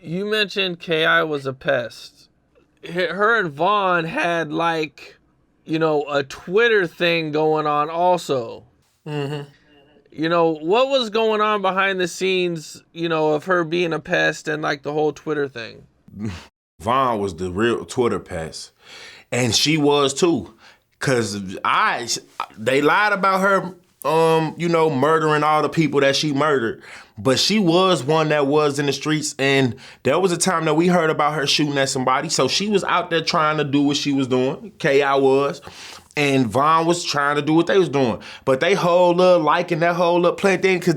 You mentioned Ki was a pest. Her and Vaughn had like, a Twitter thing going on also. Mm-hmm. What was going on behind the scenes, of her being a pest and like the whole Twitter thing? Vaughn was the real Twitter pest. And she was too. Cause they lied about her, murdering all the people that she murdered. But she was one that was in the streets, and there was a time that we heard about her shooting at somebody. So she was out there trying to do what she was doing. K.I. was. And Vaughn was trying to do what they was doing. But they whole little liking that whole little playing thing, cause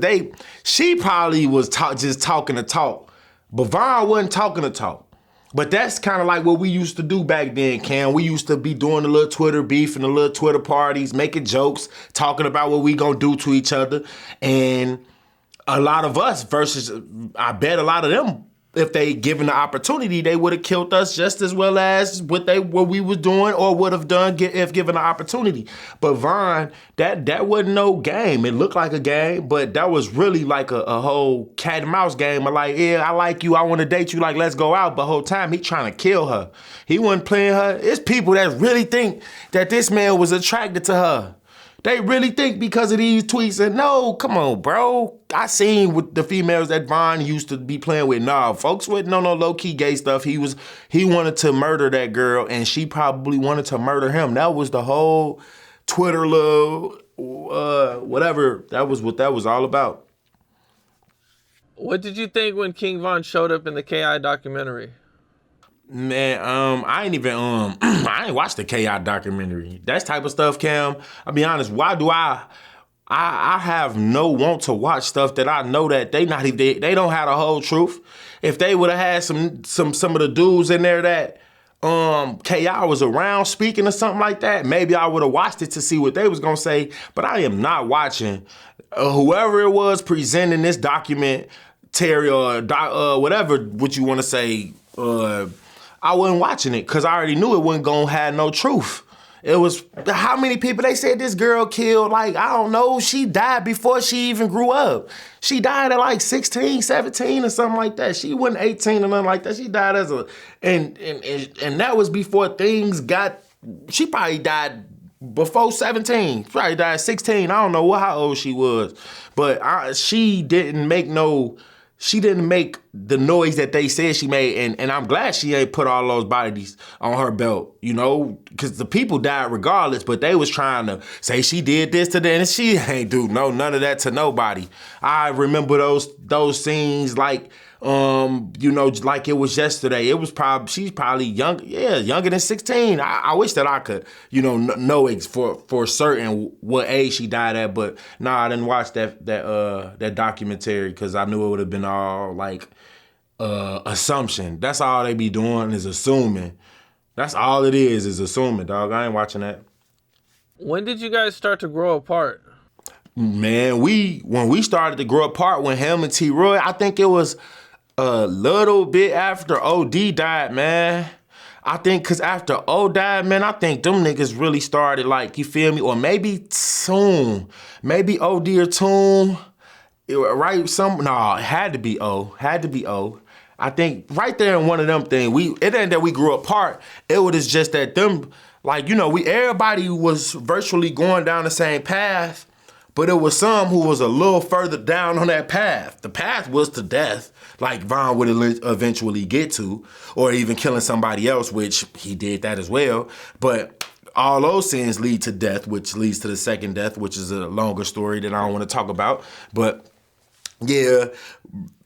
she probably was just talking to talk. But Vaughn wasn't talking to talk. But that's kind of like what we used to do back then, Cam. We used to be doing the little Twitter beef and the little Twitter parties, making jokes, talking about what we gonna do to each other. And a lot of us versus, I bet a lot of them, if they given the opportunity, they would have killed us just as well as what we was doing or would have done if given the opportunity. But Vaughn, that wasn't no game. It looked like a game, but that was really like a whole cat and mouse game. Of like, yeah, I like you, I want to date you, like let's go out. But whole time he trying to kill her. He wasn't playing her. It's people that really think that this man was attracted to her. They really think because of these tweets and no, come on, bro. I seen with the females that Vaughn used to be playing with. Nah, folks with no low-key gay stuff. He wanted to murder that girl and she probably wanted to murder him. That was the whole Twitter little whatever. That was what that was all about. What did you think when King Von showed up in the Ki documentary? Man, I ain't even I ain't watched the KI documentary. That type of stuff, Cam. I'll be honest, why do I have no want to watch stuff that I know that they don't have the whole truth. If they would have had some of the dudes in there that KI was around speaking or something like that, maybe I would have watched it to see what they was gonna say. But I am not watching whoever it was presenting this document, Terry or whatever what you want to say. I wasn't watching it because I already knew it wasn't gonna have no truth. It was how many people they said this girl killed. Like, I don't know, she died before she even grew up. She died at like 16, 17 or something like that. She wasn't 18 or nothing like that. She died as and that was before things got, she probably died before 17. She probably died at 16. I don't know how old she was. But she didn't make the noise that they said she made, and I'm glad she ain't put all those bodies on her belt, because the people died regardless, but they was trying to say she did this to them, and she ain't do none of that to nobody. I remember those scenes like, like it was yesterday. It was she's probably younger than 16. I wish that I could, know for certain what age she died at, but I didn't watch that documentary because I knew it would have been all like assumption. That's all they be doing is assuming. That's all it is assuming, dog. I ain't watching that. When did you guys start to grow apart? Man, when we started to grow apart when him and T-Roy, I think it was a little bit after OD died, man. I think because after O died, man, I think them niggas really started, like, you feel me? Or maybe Toon. Maybe OD or Toon. Right? It had to be O. I think right there in one of them things, it ain't that we grew apart. It was just that them, like, everybody was virtually going down the same path, but it was some who was a little further down on that path. The path was to death, like Von would eventually get to, or even killing somebody else, which he did that as well. But all those sins lead to death, which leads to the second death, which is a longer story that I don't want to talk about. But yeah,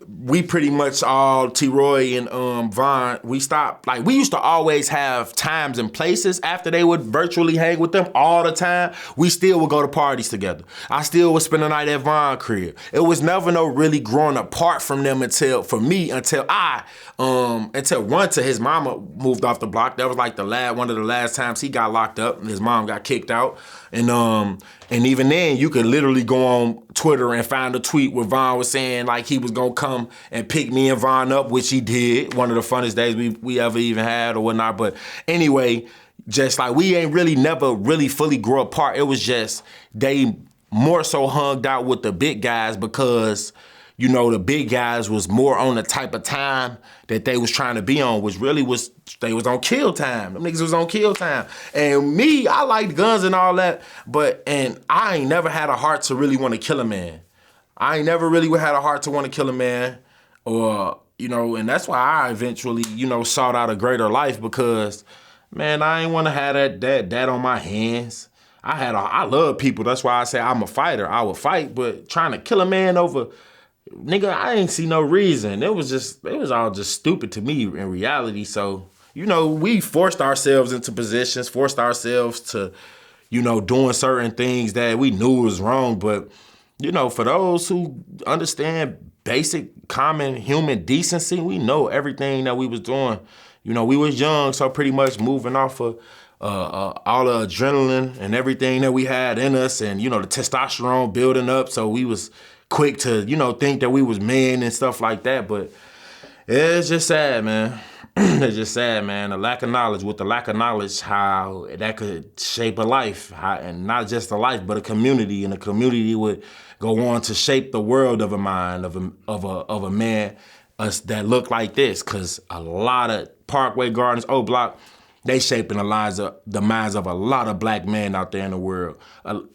we pretty much all, T-Roy and Von, we stopped. Like, we used to always have times and places after they would virtually hang with them all the time. We still would go to parties together. I still would spend the night at Von crib. It was never no really growing apart from them until Runta, his mama moved off the block. That was like one of the last times he got locked up and his mom got kicked out. And even then, you could literally go on Twitter and find a tweet where Von was saying like he was gonna come and pick me and Von up, which he did. One of the funnest days we ever even had or whatnot. But anyway, just like we ain't really never really fully grow apart. It was just they more so hung out with the big guys because, you know, the big guys was more on the type of time that they was trying to be on, which really was, they was on kill time. Them niggas was on kill time. And me, I liked guns and all that, and I ain't never had a heart to really want to kill a man. I ain't never really had a heart to want to kill a man, or, you know, and that's why I eventually, you know, sought out a greater life, because, man, I ain't want to have that on my hands. I love people. That's why I say I'm a fighter. I would fight, but trying to kill a man over, nigga, I ain't see no reason. It was all just stupid to me in reality. So, you know, we forced ourselves into positions, forced ourselves to, you know, doing certain things that we knew was wrong. But, you know, for those who understand basic common human decency, we know everything that we was doing. You know, we was young, so pretty much moving off of all the adrenaline and everything that we had in us, and, you know, the testosterone building up. So we was quick to, you know, think that we was men and stuff like that. But it's just sad, man. It's just sad, man. The lack of knowledge, with the lack of knowledge, how that could shape a life, and not just a life, but a community, and a community would go on to shape the world of a mind of a man that look like this. Cause a lot of Parkway Gardens, O Block, they shaping the minds of a lot of black men out there in the world.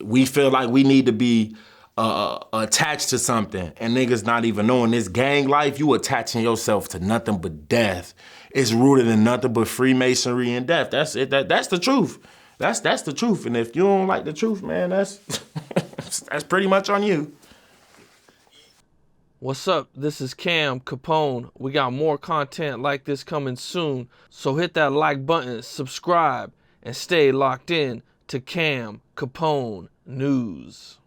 We feel like we need to be attached to something, and niggas not even knowing this gang life, you attaching yourself to nothing but death. It's rooted in nothing but Freemasonry and death. That's it. That's the truth. That's the truth. And if you don't like the truth, man, that's that's pretty much on you. What's up? This is Cam Capone. We got more content like this coming soon, so hit that like button, subscribe, and stay locked in to Cam Capone News.